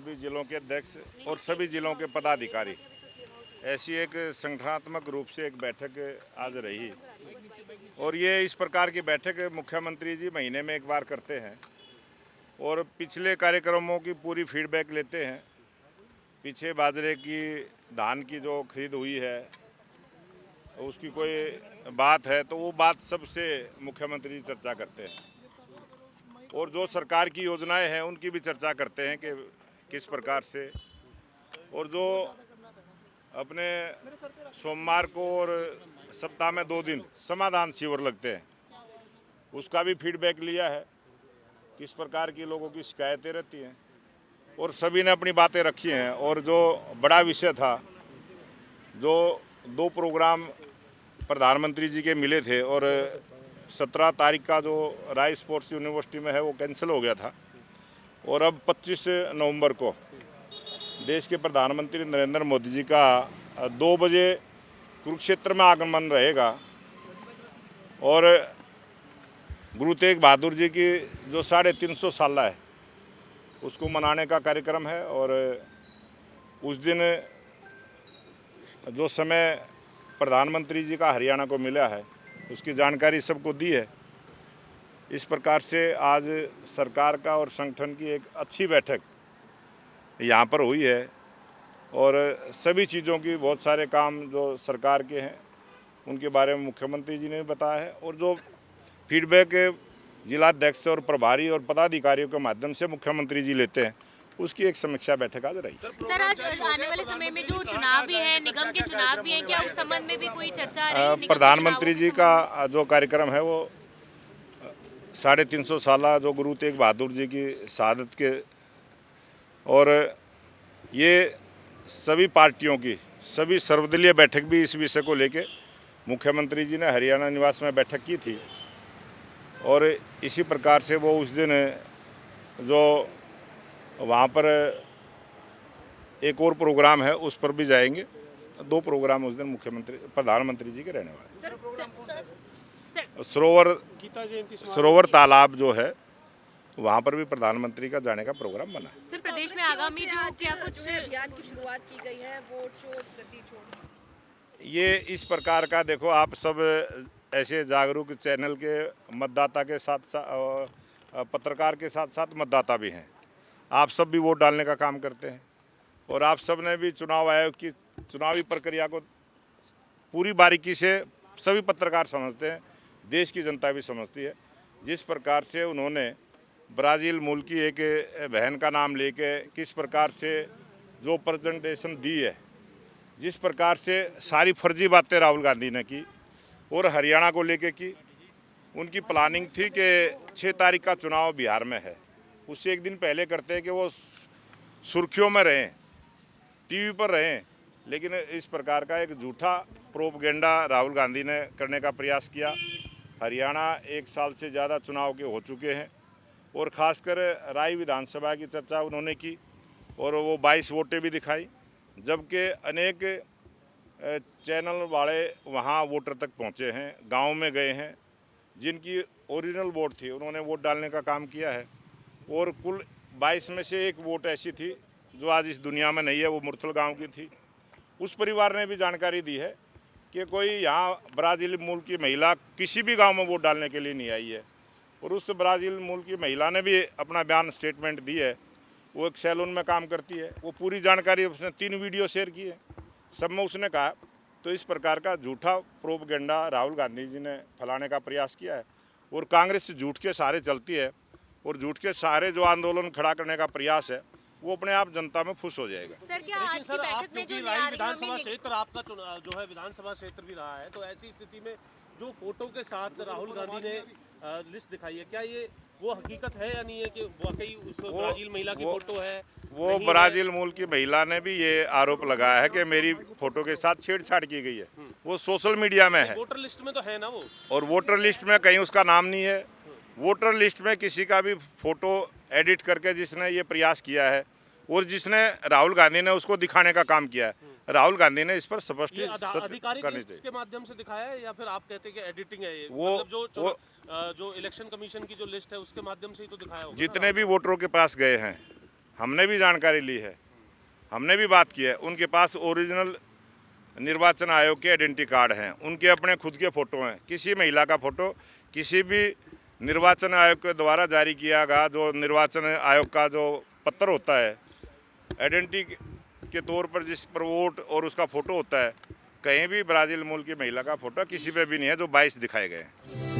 सभी जिलों के अध्यक्ष और सभी जिलों के पदाधिकारी, ऐसी एक संगठनात्मक रूप से एक बैठक आज रही। और ये इस प्रकार की बैठक मुख्यमंत्री जी महीने में एक बार करते हैं और पिछले कार्यक्रमों की पूरी फीडबैक लेते हैं। पीछे बाजरे की, धान की जो खरीद हुई है उसकी कोई बात है तो वो बात सबसे मुख्यमंत्री जी चर्चा करते हैं, और जो सरकार की योजनाएं हैं उनकी भी चर्चा करते हैं कि किस प्रकार से। और जो अपने सोमवार को और सप्ताह में 2 दिन समाधान शिविर लगते हैं उसका भी फीडबैक लिया है, किस प्रकार की लोगों की शिकायतें रहती हैं, और सभी ने अपनी बातें रखी हैं। और जो बड़ा विषय था, जो 2 प्रोग्राम प्रधानमंत्री जी के मिले थे और 17 तारीख का जो राय स्पोर्ट्स यूनिवर्सिटी में है वो कैंसिल हो गया था, और अब 25 नवंबर को देश के प्रधानमंत्री नरेंद्र मोदी जी का 2 बजे कुरुक्षेत्र में आगमन रहेगा, और गुरु तेग बहादुर जी की जो 350 साल है उसको मनाने का कार्यक्रम है। और उस दिन जो समय प्रधानमंत्री जी का हरियाणा को मिला है उसकी जानकारी सबको दी है। इस प्रकार से आज सरकार का और संगठन की एक अच्छी बैठक यहाँ पर हुई है, और सभी चीज़ों की बहुत सारे काम जो सरकार के हैं उनके बारे में मुख्यमंत्री जी ने बताया है, और जो फीडबैक जिलाध्यक्ष और प्रभारी और पदाधिकारियों के माध्यम से मुख्यमंत्री जी लेते हैं उसकी एक समीक्षा बैठक आज रही। सर, आज आने वाले समय में जो चुनाव भी है, निगम के चुनाव भी है, क्या उस संबंध में भी कोई चर्चा रही? प्रधानमंत्री जी का जो कार्यक्रम है वो 350 साल जो गुरु तेग बहादुर जी की शहादत के, और ये सभी पार्टियों की सभी सर्वदलीय बैठक भी इस विषय को लेके मुख्यमंत्री जी ने हरियाणा निवास में बैठक की थी, और इसी प्रकार से वो उस दिन जो वहाँ पर एक और प्रोग्राम है उस पर भी जाएंगे। 2 प्रोग्राम उस दिन मुख्यमंत्री प्रधानमंत्री जी के रहने वाले। सरोवर तालाब जो है वहाँ पर भी प्रधानमंत्री का जाने का प्रोग्राम बना है। सर, प्रदेश में आगामी जो क्या कुछ अभियान की शुरुआत की गई है, वोट छोड़ गति छोड़, ये इस प्रकार का, देखो आप सब ऐसे जागरूक चैनल के मतदाता के साथ साथ पत्रकार के साथ साथ मतदाता भी हैं। आप सब भी वोट डालने का काम करते हैं, और आप सब ने भी चुनाव आयोग की चुनावी प्रक्रिया को पूरी बारीकी से सभी पत्रकार समझते हैं, देश की जनता भी समझती है। जिस प्रकार से उन्होंने ब्राज़ील मूल की एक बहन का नाम लेके किस प्रकार से जो प्रेजेंटेशन दी है, जिस प्रकार से सारी फर्जी बातें राहुल गांधी ने की और हरियाणा को लेके की, उनकी प्लानिंग थी कि 6 तारीख का चुनाव बिहार में है, उससे एक दिन पहले करते हैं कि वो सुर्खियों में रहें, टीवी पर रहें। लेकिन इस प्रकार का एक झूठा प्रोपगेंडा राहुल गांधी ने करने का प्रयास किया। हरियाणा 1 साल से ज़्यादा चुनाव के हो चुके हैं, और ख़ासकर राय विधानसभा की चर्चा उन्होंने की, और वो 22 वोटें भी दिखाई, जबकि अनेक चैनल वाले वहाँ वोटर तक पहुँचे हैं, गांव में गए हैं, जिनकी ओरिजिनल वोट थी उन्होंने वोट डालने का काम किया है। और कुल 22 में से 1 वोट ऐसी थी जो आज इस दुनिया में नहीं है, वो मुरथल गांव की थी। उस परिवार ने भी जानकारी दी है कि कोई यहाँ ब्राज़ील मूल की महिला किसी भी गांव में वोट डालने के लिए नहीं आई है, और उस ब्राज़ील मूल की महिला ने भी अपना बयान स्टेटमेंट दी है। वो एक सैलून में काम करती है, वो पूरी जानकारी उसने 3 वीडियो शेयर की है, सब में उसने कहा। तो इस प्रकार का झूठा प्रोपगेंडा राहुल गांधी जी ने फैलाने का प्रयास किया है, और कांग्रेस झूठ के सहारे चलती है, और झूठ के सहारे जो आंदोलन खड़ा करने का प्रयास है वो अपने आप जनता में खुश हो जाएगा। सर, क्या आज की बैठक में जो विधानसभा क्षेत्र आपका जो है विधानसभा क्षेत्र भी रहा है, तो ऐसी स्थिति में जो फोटो के साथ राहुल गांधी ने लिस्ट दिखाई है, क्या ये वो हकीकत है या नहीं है कि वाकई उस ब्राजील महिला की फोटो है? वो ब्राज़ील मूल की महिला ने भी ये आरोप लगाया है कि मेरी फोटो के साथ छेड़छाड़ की गई है। वो सोशल मीडिया में है, वोटर लिस्ट में तो है ना वो, और वोटर लिस्ट में कहीं उसका नाम नहीं है। वोटर लिस्ट में किसी का भी फोटो एडिट करके जिसने ये प्रयास किया है, और जिसने राहुल गांधी ने उसको दिखाने का काम किया है, राहुल गांधी ने इस पर स्पष्ट आधिकारिक लिस्ट के माध्यम से दिखाया है या फिर आप कहते हैं कि एडिटिंग है ये? वो मतलब जो इलेक्शन कमीशन की जो लिस्ट है उसके माध्यम से ही तो दिखाया होगा। जितने भी वोटरों के पास गए हैं हमने भी जानकारी ली है, हमने भी बात की है। उनके पास ओरिजिनल निर्वाचन आयोग के आइडेंटिटी कार्ड हैं, उनके अपने खुद के फ़ोटो हैं। किसी महिला का फ़ोटो किसी भी निर्वाचन आयोग के द्वारा जारी किया गया जो निर्वाचन आयोग का जो पत्र होता है आइडेंटिटी के तौर पर, जिस पर वोट और उसका फ़ोटो होता है, कहीं भी ब्राज़ील मूल की महिला का फ़ोटो किसी पे भी नहीं है जो 22 दिखाए गए हैं।